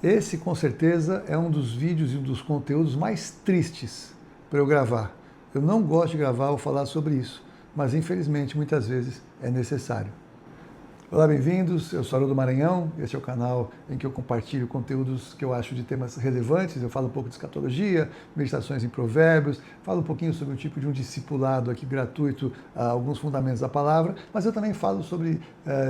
Esse, com certeza, é um dos vídeos e um dos conteúdos mais tristes para eu gravar. Eu não gosto de gravar ou falar sobre isso, mas infelizmente muitas vezes é necessário. Olá, bem-vindos. Eu sou Haroldo Maranhão. Este é o canal em que eu compartilho conteúdos que eu acho de temas relevantes. Eu falo um pouco de escatologia, meditações em provérbios, falo um pouquinho sobre o tipo de um discipulado aqui gratuito, alguns fundamentos da palavra, mas eu também falo sobre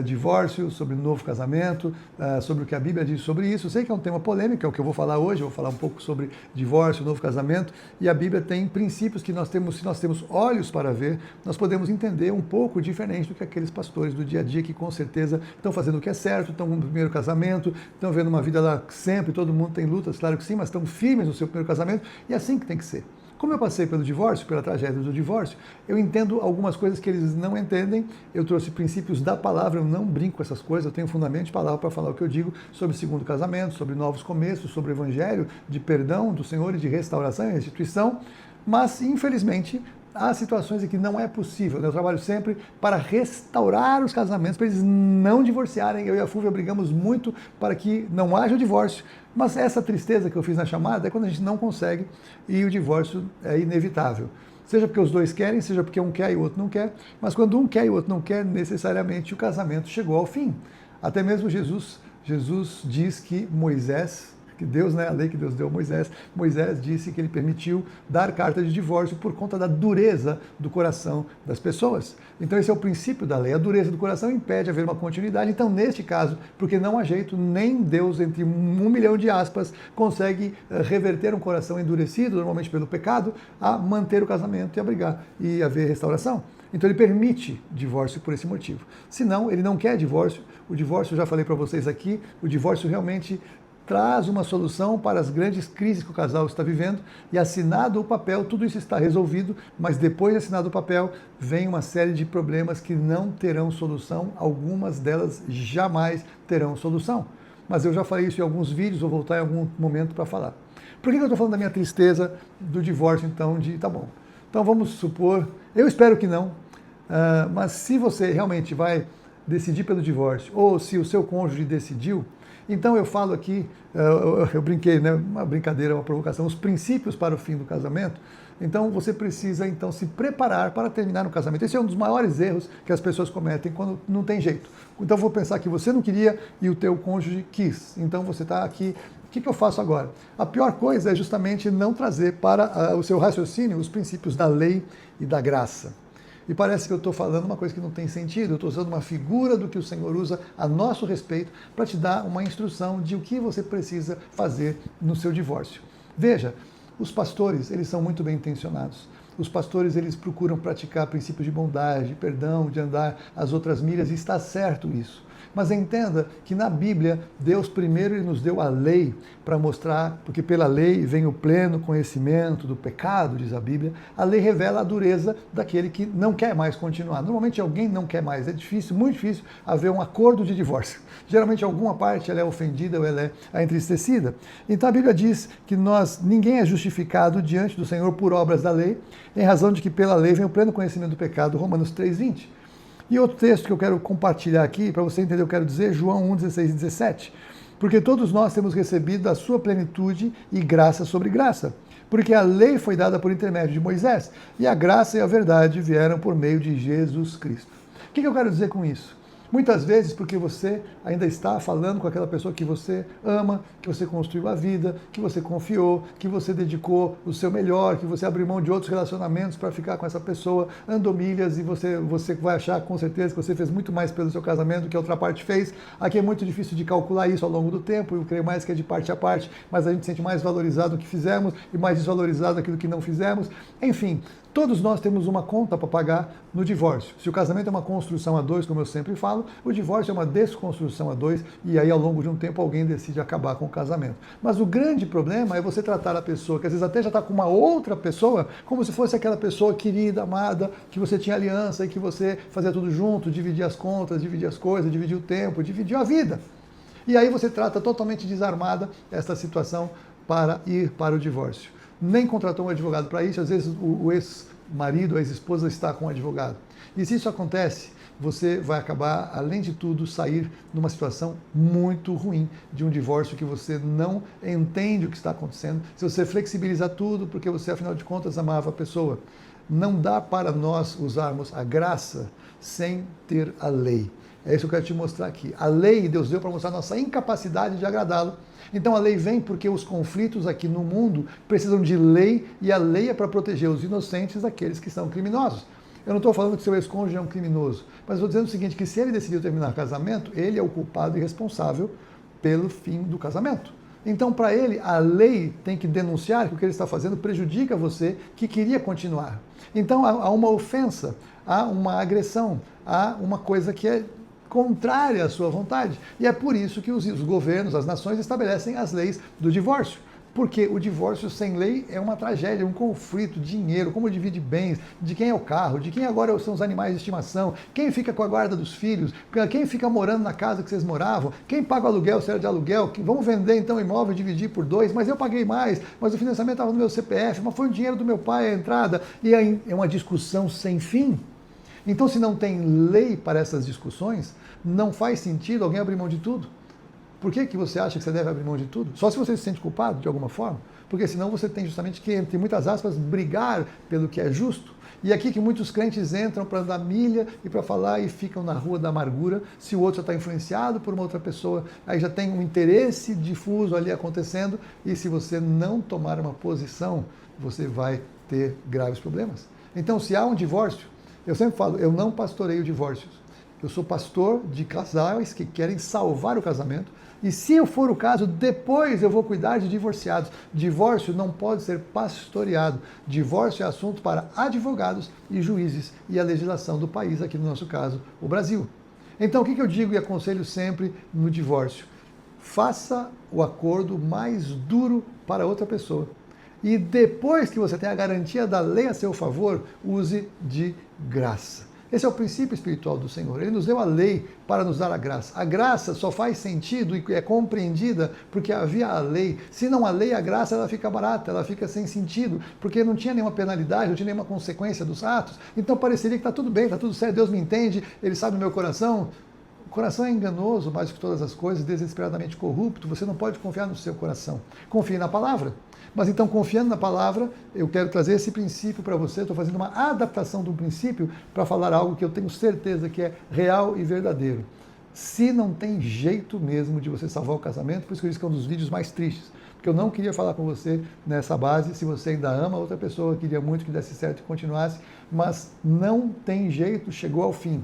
divórcio, sobre novo casamento, sobre o que a Bíblia diz sobre isso. Eu sei que é um tema polêmico, é o que eu vou falar hoje. Eu vou falar um pouco sobre divórcio, novo casamento, e a Bíblia tem princípios que nós temos, se nós temos olhos para ver, nós podemos entender um pouco diferente do que aqueles pastores do dia a dia que com certeza estão fazendo o que é certo, estão no primeiro casamento, estão vendo uma vida lá sempre, todo mundo tem lutas, claro que sim, mas estão firmes no seu primeiro casamento, e é assim que tem que ser. Como eu passei pelo divórcio, pela tragédia do divórcio, eu entendo algumas coisas que eles não entendem. Eu trouxe princípios da palavra, eu não brinco com essas coisas, eu tenho fundamento de palavra para falar o que eu digo sobre segundo casamento, sobre novos começos, sobre o evangelho de perdão do Senhor e de restauração e restituição, mas infelizmente há situações em que não é possível. Eu trabalho sempre para restaurar os casamentos, para eles não divorciarem. Eu e a Fúvia brigamos muito para que não haja o divórcio, mas essa tristeza que eu fiz na chamada é quando a gente não consegue e o divórcio é inevitável. Seja porque os dois querem, seja porque um quer e o outro não quer, mas quando um quer e o outro não quer, necessariamente o casamento chegou ao fim. Até mesmo Jesus diz que Moisés, que Deus, né, a lei que Deus deu a Moisés disse que ele permitiu dar carta de divórcio por conta da dureza do coração das pessoas. Então esse é o princípio da lei, a dureza do coração impede haver uma continuidade. Então neste caso, porque não há jeito, nem Deus, entre 1 milhão de aspas, consegue reverter um coração endurecido, normalmente pelo pecado, a manter o casamento e abrigar e haver restauração. Então ele permite divórcio por esse motivo. Se não, ele não quer divórcio. O divórcio, eu já falei para vocês aqui, o divórcio realmente traz uma solução para as grandes crises que o casal está vivendo, e assinado o papel, tudo isso está resolvido, mas depois de assinado o papel, vem uma série de problemas que não terão solução, algumas delas jamais terão solução. Mas eu já falei isso em alguns vídeos, vou voltar em algum momento para falar. Por que eu estou falando da minha tristeza do divórcio, então, tá bom. Então vamos supor, eu espero que não, mas se você realmente vai decidir pelo divórcio, ou se o seu cônjuge decidiu, então eu falo aqui, eu brinquei, né? Uma brincadeira, uma provocação, os princípios para o fim do casamento. Então você precisa então se preparar para terminar no casamento. Esse é um dos maiores erros que as pessoas cometem quando não tem jeito. Então vou pensar que você não queria e o teu cônjuge quis. Então você está aqui, o que eu faço agora? A pior coisa é justamente não trazer para o seu raciocínio os princípios da lei e da graça. E parece que eu estou falando uma coisa que não tem sentido, eu estou usando uma figura do que o Senhor usa a nosso respeito para te dar uma instrução de o que você precisa fazer no seu divórcio. Veja, os pastores, eles são muito bem intencionados. Os pastores, eles procuram praticar princípios de bondade, de perdão, de andar as outras milhas, e está certo isso. Mas entenda que na Bíblia, Deus primeiro ele nos deu a lei para mostrar, porque pela lei vem o pleno conhecimento do pecado, diz a Bíblia. A lei revela a dureza daquele que não quer mais continuar. Normalmente alguém não quer mais, é difícil, muito difícil haver um acordo de divórcio. Geralmente alguma parte ela é ofendida ou ela é entristecida. Então a Bíblia diz que ninguém é justificado diante do Senhor por obras da lei, em razão de que pela lei vem o pleno conhecimento do pecado, Romanos 3:20. E outro texto que eu quero compartilhar aqui, para você entender o que eu quero dizer, João 1:16 e 17. Porque todos nós temos recebido a sua plenitude e graça sobre graça. Porque a lei foi dada por intermédio de Moisés, e a graça e a verdade vieram por meio de Jesus Cristo. O que eu quero dizer com isso? Muitas vezes porque você ainda está falando com aquela pessoa que você ama, que você construiu a vida, que você confiou, que você dedicou o seu melhor, que você abriu mão de outros relacionamentos para ficar com essa pessoa, andou milhas, e você vai achar com certeza que você fez muito mais pelo seu casamento do que a outra parte fez. Aqui é muito difícil de calcular isso ao longo do tempo, eu creio mais que é de parte a parte, mas a gente se sente mais valorizado o que fizemos e mais desvalorizado aquilo que não fizemos. Enfim, todos nós temos uma conta para pagar no divórcio. Se o casamento é uma construção a dois, como eu sempre falo, o divórcio é uma desconstrução a dois, e aí ao longo de um tempo alguém decide acabar com o casamento. Mas o grande problema é você tratar a pessoa, que às vezes até já está com uma outra pessoa, como se fosse aquela pessoa querida, amada, que você tinha aliança e que você fazia tudo junto, dividia as contas, dividia as coisas, dividia o tempo, dividia a vida. E aí você trata totalmente desarmada essa situação para ir para o divórcio. Nem contratou um advogado para isso, às vezes o ex-marido, a ex-esposa está com um advogado. E se isso acontece, você vai acabar, além de tudo, sair numa situação muito ruim de um divórcio que você não entende o que está acontecendo. Se você flexibilizar tudo, porque você, afinal de contas, amava a pessoa. Não dá para nós usarmos a graça sem ter a lei. É isso que eu quero te mostrar aqui. A lei Deus deu para mostrar a nossa incapacidade de agradá-lo. Então a lei vem porque os conflitos aqui no mundo precisam de lei, e a lei é para proteger os inocentes daqueles que são criminosos. Eu não estou falando que seu ex-cônjuge é um criminoso, mas estou dizendo o seguinte, que se ele decidiu terminar o casamento, ele é o culpado e responsável pelo fim do casamento. Então, para ele, a lei tem que denunciar que o que ele está fazendo prejudica você que queria continuar. Então, há uma ofensa, há uma agressão, há uma coisa que é contrária à sua vontade. E é por isso que os governos, as nações estabelecem as leis do divórcio. Porque o divórcio sem lei é uma tragédia, um conflito, dinheiro, como divide bens, de quem é o carro, de quem agora são os animais de estimação, quem fica com a guarda dos filhos, quem fica morando na casa que vocês moravam, quem paga o aluguel, se era de aluguel, vamos vender então o imóvel e dividir por 2, mas eu paguei mais, mas o financiamento estava no meu CPF, mas foi o dinheiro do meu pai a entrada, e aí é uma discussão sem fim. Então, se não tem lei para essas discussões, não faz sentido alguém abrir mão de tudo. Por que você acha que você deve abrir mão de tudo? Só se você se sente culpado de alguma forma? Porque senão você tem justamente que, entre muitas aspas, brigar pelo que é justo. E aqui que muitos crentes entram para dar milha e para falar e ficam na rua da amargura, se o outro já está influenciado por uma outra pessoa, aí já tem um interesse difuso ali acontecendo, e se você não tomar uma posição, você vai ter graves problemas. Então, se há um divórcio, eu sempre falo, eu não pastoreio divórcios. Eu sou pastor de casais que querem salvar o casamento, e se eu for o caso, depois eu vou cuidar de divorciados. Divórcio não pode ser pastoreado. Divórcio é assunto para advogados e juízes e a legislação do país, aqui no nosso caso, o Brasil. Então, o que eu digo e aconselho sempre no divórcio? Faça o acordo mais duro para outra pessoa. E depois que você tem a garantia da lei a seu favor, use de graça. Esse é o princípio espiritual do Senhor. Ele nos deu a lei para nos dar a graça. A graça só faz sentido e é compreendida porque havia a lei. Se não há lei, a graça ela fica barata, ela fica sem sentido, porque não tinha nenhuma penalidade, não tinha nenhuma consequência dos atos. Então pareceria que está tudo bem, está tudo certo, Deus me entende, Ele sabe o meu coração. O coração é enganoso mais do que todas as coisas, desesperadamente corrupto. Você não pode confiar no seu coração. Confie na palavra. Mas então, confiando na palavra, eu quero trazer esse princípio para você. Estou fazendo uma adaptação de um princípio para falar algo que eu tenho certeza que é real e verdadeiro. Se não tem jeito mesmo de você salvar o casamento, por isso que eu disse que é um dos vídeos mais tristes, porque eu não queria falar com você nessa base. Se você ainda ama outra pessoa, eu queria muito que desse certo e continuasse, mas não tem jeito, chegou ao fim.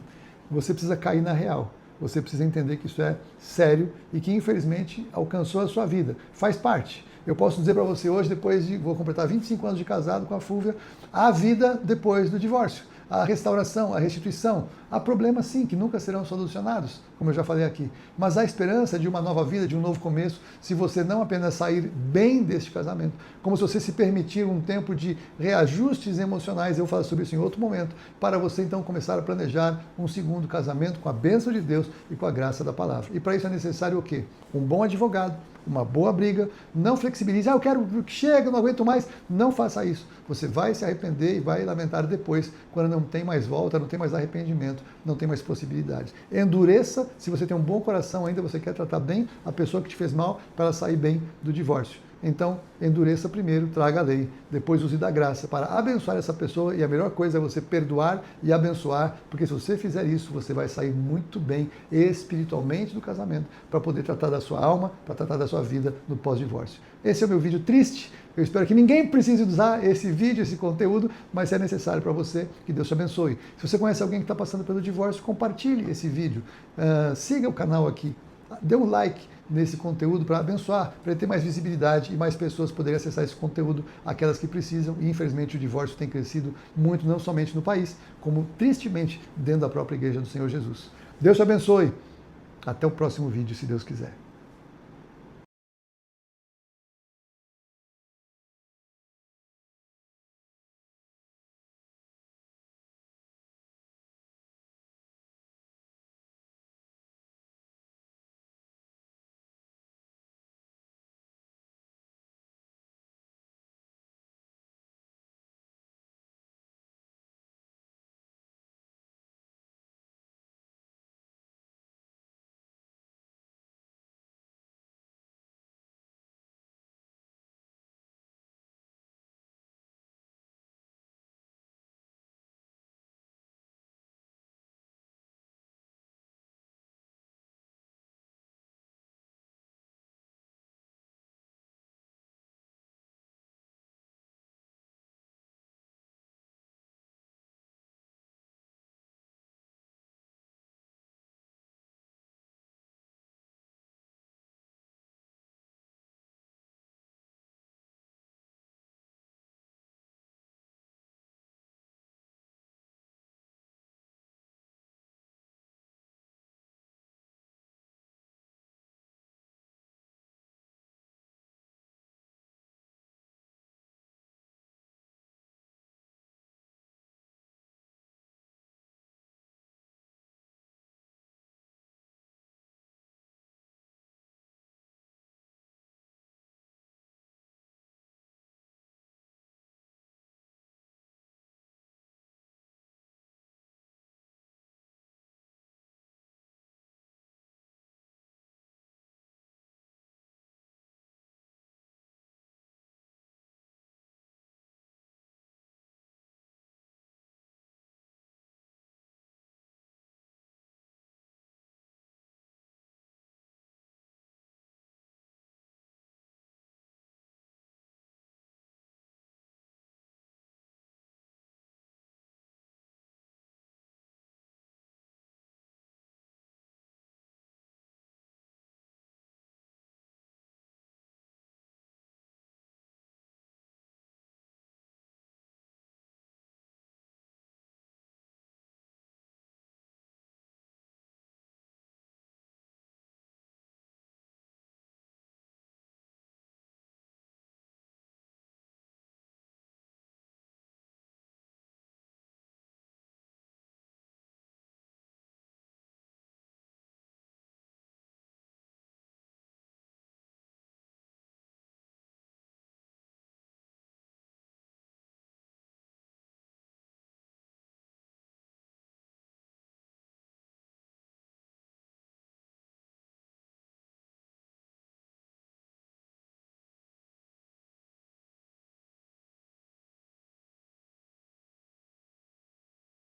Você precisa cair na real. Você precisa entender que isso é sério e que, infelizmente, alcançou a sua vida. Faz parte. Eu posso dizer para você hoje, vou completar 25 anos de casado com a Fúvia, há vida depois do divórcio. A restauração, a restituição. Há problemas, sim, que nunca serão solucionados, como eu já falei aqui. Mas há esperança de uma nova vida, de um novo começo, se você não apenas sair bem deste casamento, como se você se permitir um tempo de reajustes emocionais, eu falo sobre isso em outro momento, para você então começar a planejar um segundo casamento com a bênção de Deus e com a graça da palavra. E para isso é necessário o quê? Um bom advogado, uma boa briga, não flexibilize, eu quero que chegue, eu não aguento mais. Não faça isso. Você vai se arrepender e vai lamentar depois, quando não tem mais volta, não tem mais arrependimento, não tem mais possibilidades. Endureça, se você tem um bom coração ainda, você quer tratar bem a pessoa que te fez mal, para ela sair bem do divórcio. Então, endureça primeiro, traga a lei, depois use da graça para abençoar essa pessoa, e a melhor coisa é você perdoar e abençoar, porque se você fizer isso, você vai sair muito bem espiritualmente do casamento, para poder tratar da sua alma, para tratar da sua vida no pós-divórcio. Esse é o meu vídeo triste. Eu espero que ninguém precise usar esse vídeo, esse conteúdo, mas se é necessário para você, que Deus te abençoe. Se você conhece alguém que está passando pelo divórcio, compartilhe esse vídeo, siga o canal aqui, dê um like nesse conteúdo para abençoar, para ele ter mais visibilidade e mais pessoas poderem acessar esse conteúdo, aquelas que precisam. E infelizmente o divórcio tem crescido muito, não somente no país, como tristemente dentro da própria igreja do Senhor Jesus. Deus te abençoe. Até o próximo vídeo, se Deus quiser.